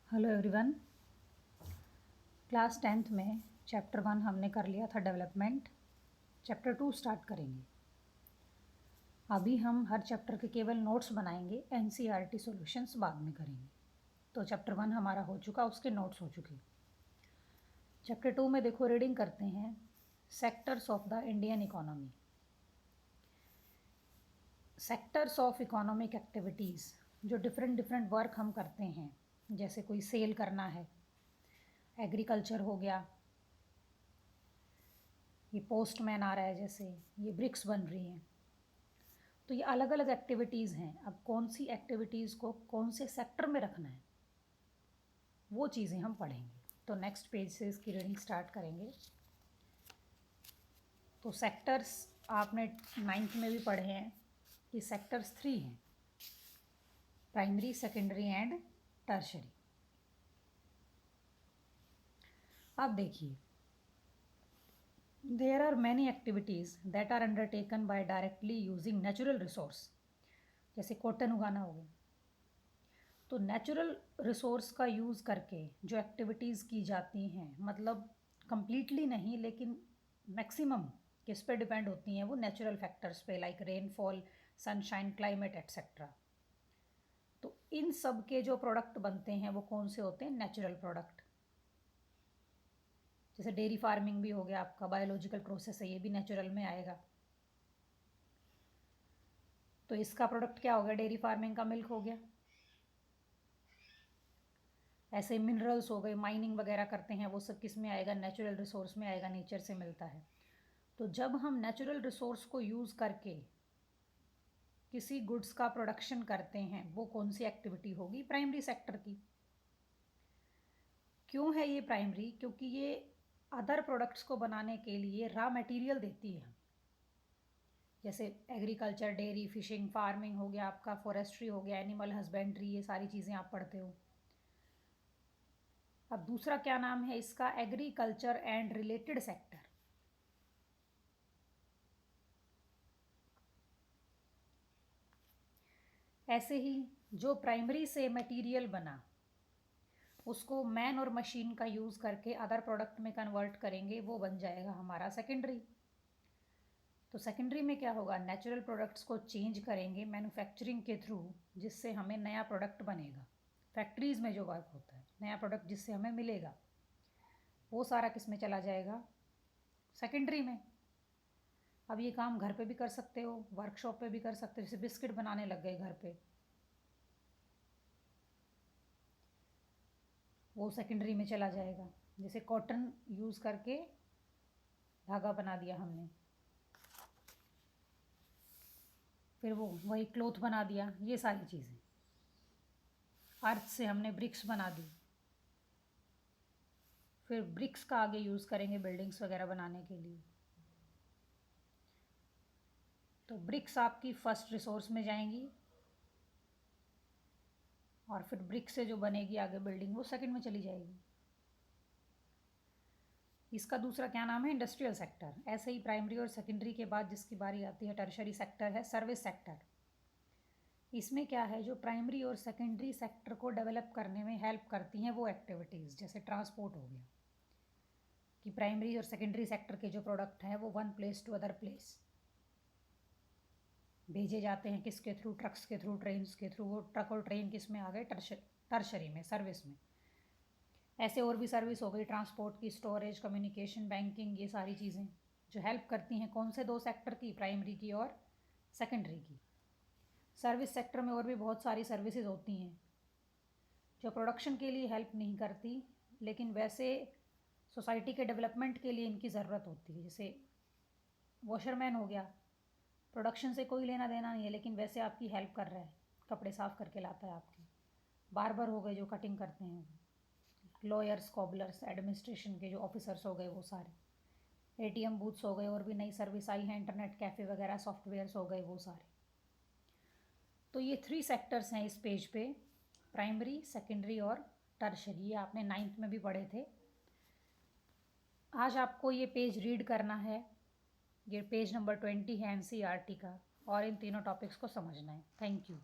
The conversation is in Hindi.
Hello everyone. क्लास 10th में चैप्टर 1 हमने कर लिया था डेवलपमेंट। चैप्टर 2 स्टार्ट करेंगे। अभी हम हर चैप्टर के केवल नोट्स बनाएंगे, एनसीईआरटी सॉल्यूशंस बाद में करेंगे। तो चैप्टर 1 हमारा हो चुका, उसके नोट्स हो चुके। चैप्टर 2 में देखो, रीडिंग करते हैं। Sectors of the Indian economy. Sectors of economic activities, जो डिफरेंट वर्क हम करते हैं, जैसे कोई सेल करना है, एग्रीकल्चर हो गया, ये पोस्टमैन आ रहा है, जैसे ये ब्रिक्स बन रही हैं। तो ये अलग अलग एक्टिविटीज़ हैं। अब कौन सी एक्टिविटीज़ को कौन से सेक्टर में रखना है, वो चीज़ें हम पढ़ेंगे। तो नेक्स्ट पेज से इसकी रीडिंग स्टार्ट करेंगे। तो सेक्टर्स आपने 9th में भी पढ़े हैं कि सेक्टर्स 3 हैं, प्राइमरी, सेकेंडरी एंड टर्शरी। अब देखिए, there are many activities that are undertaken by directly using natural resource, जैसे कॉटन उगाना हो गया। तो नेचुरल रिसोर्स का यूज़ करके जो एक्टिविटीज़ की जाती हैं, मतलब कंप्लीटली नहीं लेकिन मैक्सिमम किस पे डिपेंड होती हैं, वो नेचुरल फैक्टर्स पे, like rainfall, sunshine, climate etcetera. तो इन सब के जो प्रोडक्ट बनते हैं वो कौन से होते हैं? Natural product. जैसे डेयरी फार्मिंग भी हो गया आपका, बायोलॉजिकल प्रोसेस है, ये भी नेचुरल में आएगा। तो इसका प्रोडक्ट क्या हो गया? डेयरी फार्मिंग का मिल्क हो गया। ऐसे मिनरल्स हो गए, माइनिंग वगैरह करते हैं, वो सब किस में आएगा? नेचुरल रिसोर्स में आएगा, नेचर से मिलता है। तो जब हम नेचुरल रिसोर्स को यूज़ करके किसी गुड्स का प्रोडक्शन करते हैं, वो कौन सी एक्टिविटी होगी? प्राइमरी सेक्टर की। क्यों है ये प्राइमरी? क्योंकि ये अदर प्रोडक्ट्स को बनाने के लिए रॉ मटेरियल देती है। जैसे एग्रीकल्चर, डेयरी, फिशिंग, फार्मिंग हो गया आपका, फॉरेस्ट्री हो गया, एनिमल हस्बेंड्री, ये सारी चीज़ें आप पढ़ते हो। अब दूसरा क्या नाम है इसका? Agriculture and related sector. ऐसे ही जो प्राइमरी से मटेरियल बना, उसको मैन और मशीन का यूज़ करके अदर प्रोडक्ट में कन्वर्ट करेंगे, वो बन जाएगा हमारा सेकेंडरी। तो सेकेंडरी में क्या होगा? नेचुरल प्रोडक्ट्स को चेंज करेंगे मैन्युफैक्चरिंग के थ्रू, जिससे हमें नया प्रोडक्ट बनेगा। फैक्ट्रीज़ में जो वर्क होता है, नया प्रोडक्ट जिससे हमें मिलेगा, वो सारा किस में चला जाएगा? सेकेंडरी में। अब ये काम घर पे भी कर सकते हो, वर्कशॉप पे भी कर सकते हो। जैसे बिस्किट बनाने लग गए घर पे, वो सेकेंडरी में चला जाएगा। जैसे कॉटन यूज़ करके धागा बना दिया हमने, फिर वो वही क्लोथ बना दिया, ये सारी चीज़ें। अर्थ से हमने ब्रिक्स बना दी, फिर ब्रिक्स का आगे यूज़ करेंगे बिल्डिंग्स वगैरह बनाने के लिए। तो ब्रिक्स आपकी फर्स्ट रिसोर्स में जाएंगी, और फिर ब्रिक से जो बनेगी आगे बिल्डिंग, वो सेकंड में चली जाएगी। इसका दूसरा क्या नाम है? Industrial sector. ऐसे ही प्राइमरी और सेकेंडरी के बाद जिसकी बारी आती है, टर्शरी सेक्टर है, सर्विस सेक्टर। इसमें क्या है? जो प्राइमरी और सेकेंडरी सेक्टर को डेवलप करने में हेल्प करती हैं वो एक्टिविटीज़, जैसे ट्रांसपोर्ट हो गया, कि प्राइमरी और सेकेंडरी सेक्टर के जो प्रोडक्ट हैं वो one place to other place भेजे जाते हैं। किसके थ्रू? ट्रक्स के थ्रू, ट्रेन्स के थ्रू। वो ट्रक और ट्रेन किस में आ गए? टर्शरी में, सर्विस में। ऐसे और भी सर्विस हो गई ट्रांसपोर्ट की, स्टोरेज, कम्युनिकेशन, बैंकिंग, ये सारी चीज़ें जो हेल्प करती हैं कौन से दो सेक्टर की? प्राइमरी की और सेकेंडरी की। सर्विस सेक्टर में और भी बहुत सारी सर्विसेज होती हैं जो प्रोडक्शन के लिए हेल्प नहीं करती, लेकिन वैसे सोसाइटी के डेवलपमेंट के लिए इनकी ज़रूरत होती है। जैसे वॉशरमैन हो गया, प्रोडक्शन से कोई लेना देना नहीं है, लेकिन वैसे आपकी हेल्प कर रहा है, कपड़े साफ़ करके लाता है आपके। बार्बर हो गए जो कटिंग करते हैं, लॉयर्स, कॉबलर्स, एडमिनिस्ट्रेशन के जो ऑफिसर्स हो गए वो सारे। एटीएम बूथ्स हो गए, और भी नई सर्विस आई है, इंटरनेट कैफ़े वगैरह, सॉफ्टवेयर्स हो गए, वो सारे। तो ये 3 सेक्टर्स हैं इस पेज पे, प्राइमरी, सेकेंडरी और टर्शरी। ये आपने 9th में भी पढ़े थे। आज आपको ये पेज रीड करना है। ये पेज नंबर 20 है एनसीईआरटी का, और इन तीनों टॉपिक्स को समझना है। Thank you.